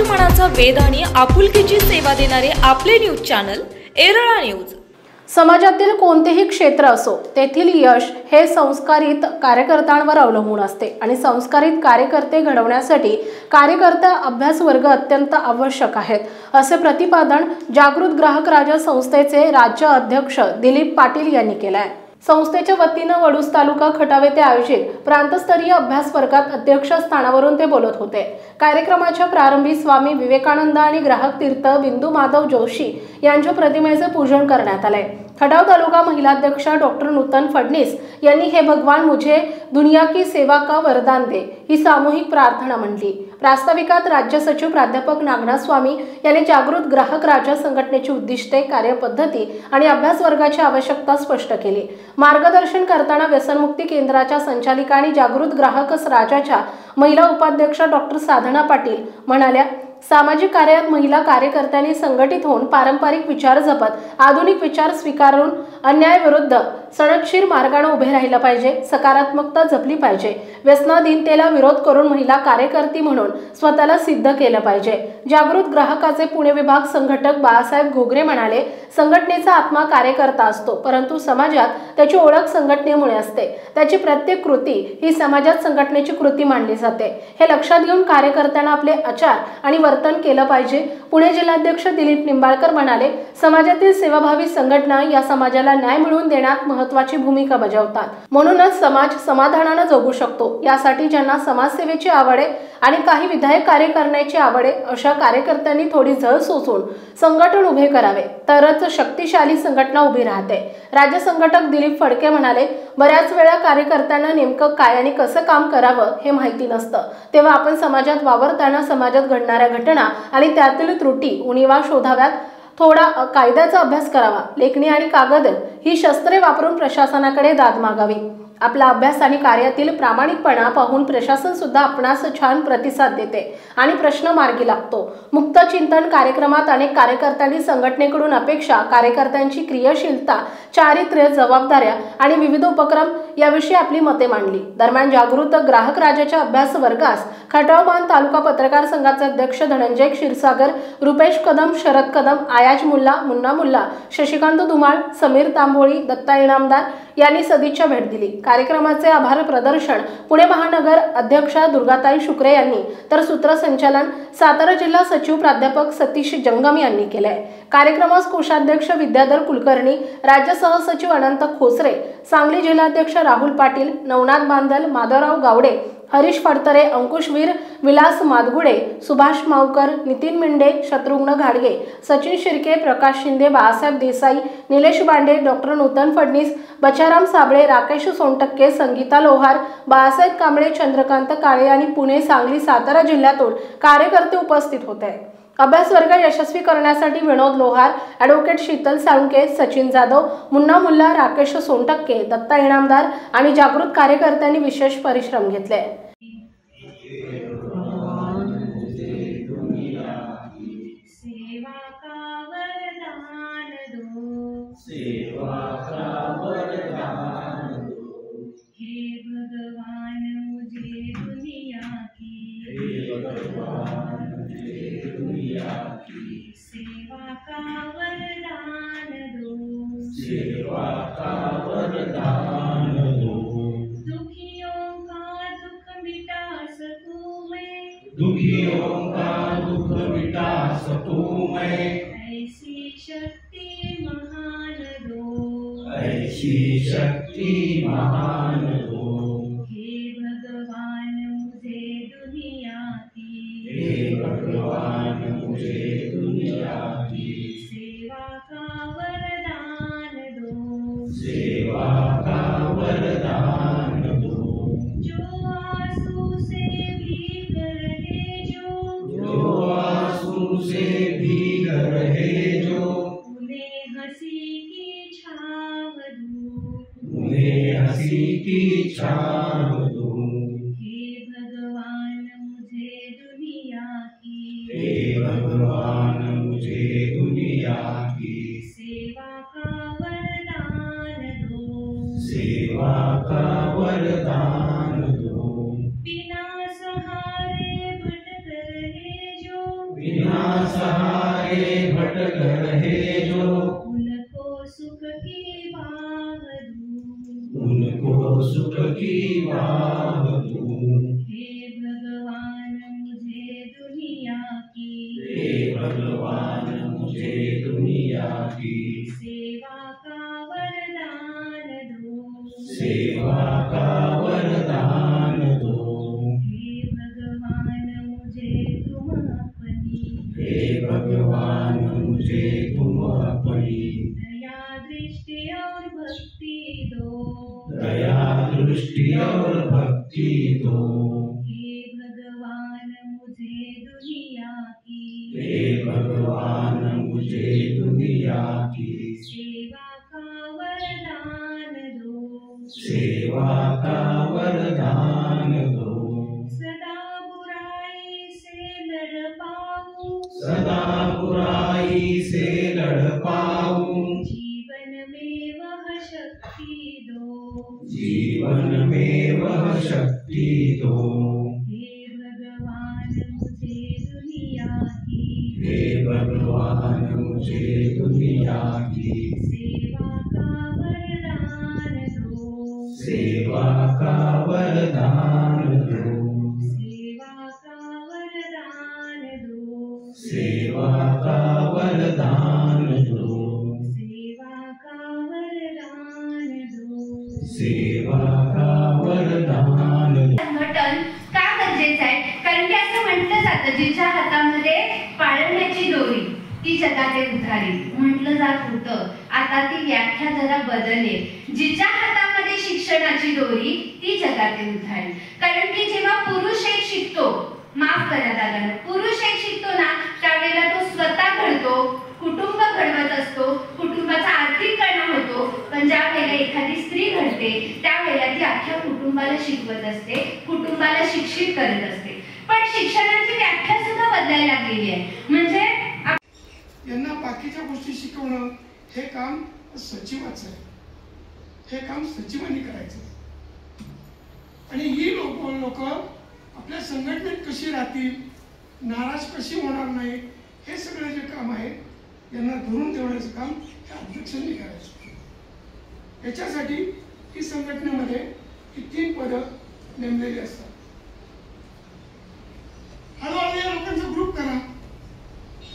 मराठमोळ्याचा वेद आणि आपुलकीची सेवा देणारे आपले न्यूज चॅनल एरळा न्यूज। समाजातील कोणतेही क्षेत्र असो तेथील यश हे संस्कारित कार्यकर्त्यांवर अवलंबून असते आणि संस्कारित कार्यकर्ते घडवण्यासाठी कार्यकर्ता अभ्यास वर्ग अत्यंत आवश्यक आहेत असे प्रतिपादन जागृत ग्राहक राजा संस्थेचे राज्य अध्यक्ष दिलीप पाटील यांनी केले आहे। संस्थेच्या वतीने वडूज तालुका खटाव येथे आयोजित प्रांतस्तरीय अभ्यास वर्गात अध्यक्ष स्थानावरून ते बोलत होते। कार्यक्रमाच्या प्रारंभी स्वामी विवेकानंद आणि ग्राहक तीर्थ बिंदू माधव जोशी यांच्या प्रतिमेचे पूजन करण्यात आले। खटाव तालुका महिला अध्यक्ष डॉक्टर नूतन फडणीस यांनी हे भगवान मुझे दुनिया की सेवा का वरदान दे ही सामूहिक प्रार्थना म्हटली। प्रास्ताविकात राज्य सचिव प्राध्यापक नागनाथ स्वामी यांनी जागृत ग्राहक राजा संघटनेची उद्दिष्टे, कार्यपद्धती आणि अभ्यास वर्गाची आवश्यकता स्पष्ट केली। मार्गदर्शन करताना व्यसनमुक्ती केंद्राच्या संचालिका आणि जागृत ग्राहक राजाच्या महिला उपाध्यक्ष डॉक्टर साधना पाटील म्हणाल्या, सामाजिक कार्यात महिला कार्यकर्त्यांनी संघटित होऊन पारंपरिक विचार जपत आधुनिक विचार स्वीकारून अन्यायाविरुद्ध सणदशीर मार्गाने उभे राहिलं पाहिजे, सकारात्मकता जपली पाहिजे, व्यसनाधीनतेला विरोध करून महिला कार्यकर्ती म्हणून स्वतःला सिद्ध केलं पाहिजे। जागृत ग्राहकाचे पुणे विभाग संघटक बाळासाहेब घोगरे म्हणाले, संघटनेचा आत्मा कार्यकर्ता असतो, परंतु समाजात त्याची ओळख संघटनेमुळे असते। त्याची प्रत्येक कृती ही समाजात संघटनेची कृती मानली जाते। हे लक्षात घेऊन कार्यकर्त्यांना आपले आचार आणि वर्तन केलं पाहिजे। पुणे जिल्हाध्यक्ष दिलीप निंबाळकर म्हणाले, समाजातील सेवाभावी संघटना या समाजाला न्याय मिळवून देण्यात महत्त्वाची भूमिका बजावतात, म्हणूनच समाज समाधानाने जगू शकतो। यासाठी ज्यांना समाजसेवेची आवड आहे आणि काही विधायक कार्य करण्याची आवड आहे अशा कार्यकर्त्यांनी थोडी झळ सोसून संघटन उभे करावे, तरच शक्तिशाली संघटना उभी राहते। राज्य संघटक दिलीप फडके म्हणाले, बऱ्याच वेळा कार्यकर्त्यांना नेमकं काय आणि कसं काम करावं हे माहिती नसतं, तेव्हा आपण समाजात वावरताना समाजात घडणाऱ्या घटना आणि त्यातील त्रुटी उणिवा शोधाव्यात, थोडा कायद्याचा अभ्यास करावा, लेखणी आणि कागद ही शस्त्रे वापरून प्रशासनाकडे दाद मागावी। आपला अभ्यास आणि कार्यातील प्रामाणिकपणा पाहून प्रशासन सुद्धा आपणास छान प्रतिसाद देते आणि प्रश्न मार्गी लागतो। मुक्त चिंतन कार्यक्रमात अनेक कार्यकर्त्यांनी संघटनेकडून अपेक्षा, कार्यकर्त्यांची क्रियाशीलता, चारित्र्य, जबाबदाऱ्या आणि विविध उपक्रम याविषयी आपली मते मांडली। दरम्यान जागृत ग्राहक राजाच्या अभ्यास वर्गास खटाव तालुका पत्रकार संघाचे अध्यक्ष धनंजय क्षीरसागर, रुपेश कदम, शरद कदम, आयाज मुल्ला, मुन्ना मुल्ला, शशिकांत धुमाळ, समीर तांबोळी, दत्ता इनामदार यांनी सदिच्छा भेट दिली। कार्यक्रमाचे आभार प्रदर्शन पुणे महानगर अध्यक्षा दुर्गाताई शुक्रे यांनी तर सूत्रसंचालन सातारा जिल्हा सचिव प्राध्यापक सतीश जंगम यांनी केले। कार्यक्रमास कोषाध्यक्ष विद्याधर कुलकर्णी, राज्य सहसचिव अनंत खोसरे, सांगली जिल्हाध्यक्ष राहुल पाटील, नवनाथ बांदल, माधवराव गावडे, हरीश फडतरे, अंकुशवीर, विलास मादगुडे, सुभाष मावकर, नितीन मिंडे, शत्रुघ्न घाडगे, सचिन शिर्के, प्रकाश शिंदे, बाळासाहेब देसाई, निलेश बांडे, डॉक्टर नूतन फडणीस, बचाराम साबळे, राकेश सोनटक्के, संगीता लोहार, बाळासाहेब कांबळे, चंद्रकांत काळे आणि पुणे, सांगली, सातारा जिल्ह्यातून कार्यकर्ते उपस्थित होते। अभ्यास वर्ग यशस्वी करण्यासाठी विनोद लोहार, ॲडव्होकेट शीतल साळुंके, सचिन जाधव, मुन्ना मुल्ला, राकेश सोनटक्के, दत्ता इनामदार आणि जागृत कार्यकर्त्यांनी विशेष परिश्रम घेतले। सेवा का वरदान दो, दुखियों का दुख मिटा सकूं मैं, दुखियों का दुख मिटा सकूं मैं, ऐसी शक्ति महान दो, ऐसी शक्ति महान दो, हे भगवान मुझे दुनिया की, हे भगवान मुझे दुनिया की सेवा का वरदान दो, सेवा का वरदान दो, जो आंसू से भीग रहे जो आंसू से भीग रहे जो, उन्हें हंसी की छाव दूं, उन्हें हंसी की छाव दूं, हे भगवान मुझे दुनिया की, हे भगवान मुझे दुनिया की सेवा का वरदान दो, सेवा का वरदान दो, बिना सहारे भटक रहे जो सहारे भटक रहे जो, उनको सुख की बाह दूं। उनको सुख की बाह दूं। हे भगवान मुझे दुनिया की, हे भगवान मुझे दुनिया की सेवा का वरदान दो। सेवा का वरदान दो। हे भगवान मुझे तुम अपनी, हे भगवान मुझे तुम अपनी दया दृष्टि और भक्ति दो। दया दृष्टि और भक्ति दो। हे भगवान मुझे दुनिया की, हे भगवान मुझे दुनिया की सेवा का वरदान दो। सेवा का वरदान दो। सदा बुराई से लड़ पाऊं, सदा बुराई से लड़ पाऊं। जीवन में वह शक्ति दो। जीवन में वह शक्ति दो। हे भगवान मुझे दुनिया की, हे भगवान मुझे दुनिया की सेवा का वरदान दो। सेवा का वरदान दो। सेवा का वरदान दो। सेवा का वरदान दो। सेवा का वरदान दो। सेवा का वरदान दो। संघटन का गरजेचं आहे? कारण की असं म्हटलं जातं जिच्या हातामध्ये पाळण्याची दोरी ती जगाते उधारी म्हटलं जात होतं. आता ती व्याख्या जरा बदलली. जिच्या हातामध्ये शिक्षणाची दोरी ती जगाते उधारी. कारण की जेव्हा पुरुष एक शिकतो, माफ करा दादा, पुरुष एक शिकतो ना त्यावेळेला तो स्वतः घडतो, कुटुंब घडवत असतो, कुटुंबाचा आर्थिक कणा होतो. पण ज्या वेळेला एखादी स्त्री घडते त्यावेळेला ती अख्ख्या कुटुंबाला शिकवत असते, कुटुंबाला शिक्षित करत असते. पण शिक्षणाची व्याख्या सुद्धा बदलायला लागलेली आहे. म्हणजे यांना बाकीच्या गोष्टी शिकवणं हे काम सचिवाचं आहे. हे काम सचिवांनी करायचं. आणि ही लोक आपल्या संघटनेत कशी राहतील, नाराज कशी होणार नाही, हे सगळं जे काम आहे यांना धरून ठेवण्याचं काम हे अध्यक्षांनी करायचं. याच्यासाठी ही संघटनेमध्ये ही 3 पदं नेमलेली असतात. हळूहळू या लोकांचा ग्रुप करा,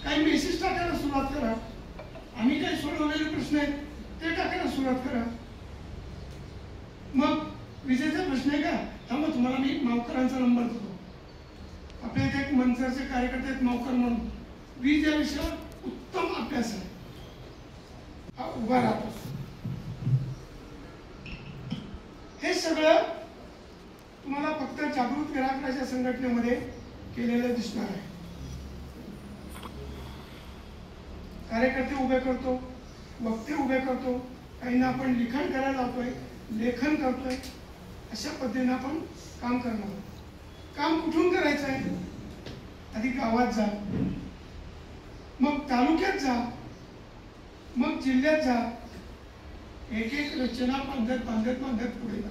काही मेसेज टाकायला सुरुवात करा. आम्ही काही सोडवलेले प्रश्न आहेत ते टाकायला सुरुवात करा. मग विजेचा प्रश्न आहे का, त्यामुळे तुम्हाला मी मावकरांचा नंबर देतो. आपल्या इथे एक मनसरचे कार्यकर्ते आहेत मावकर म्हणून, वीज या विषयावर उत्तम अभ्यास आहे, हा उभा राहतो. हे सगळं तुम्हाला फक्त जागृत ग्राहकाच्या संघटनेमध्ये केलेलं दिसणार आहे. कार्यकर्ते उभे करतो, वक्ते उभे करतो, काहींना आपण लिखाण करायला लावतोय, लेखन करतोय. अशा पद्धतीने आपण काम करणार. काम कुठून करायचं आहे? आधी गावात जा, मग तालुक्यात जा, मग जिल्ह्यात जा. एक एक रचना बांधत पुढे जा.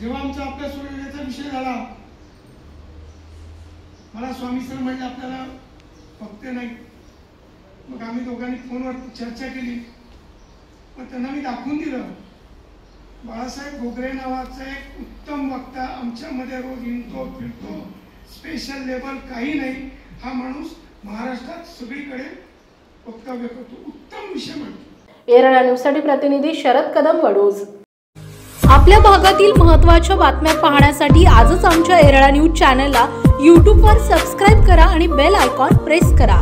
जेव्हा आमचा अभ्यास सोडवण्याचा विषय झाला, मला स्वामी सर म्हणले आपल्याला फक्त नाही. मग आम्ही दोघांनी फोनवर चर्चा केली. मग त्यांना मी दाखवून दिलं, बाळासाहेब घोगरे नावाचा एक उत्तम वक्ता आमच्यामध्ये रोज हिंडतो फिरतो, स्पेशल लेबल काही नाही. हा माणूस महाराष्ट्रात सगळीकडे वक्तव्य करतो, उत्तम विषय मांडतो. एरळा न्यूजसाठी प्रतिनिधी शरद कदम, वडूज. आपल्या भागातील महत्त्वाच्या बातम्या पाहण्यासाठी आजच आमच्या एरळा न्यूज चॅनलला यूट्यूबवर सबस्क्राईब करा आणि बेल आयकॉन प्रेस करा.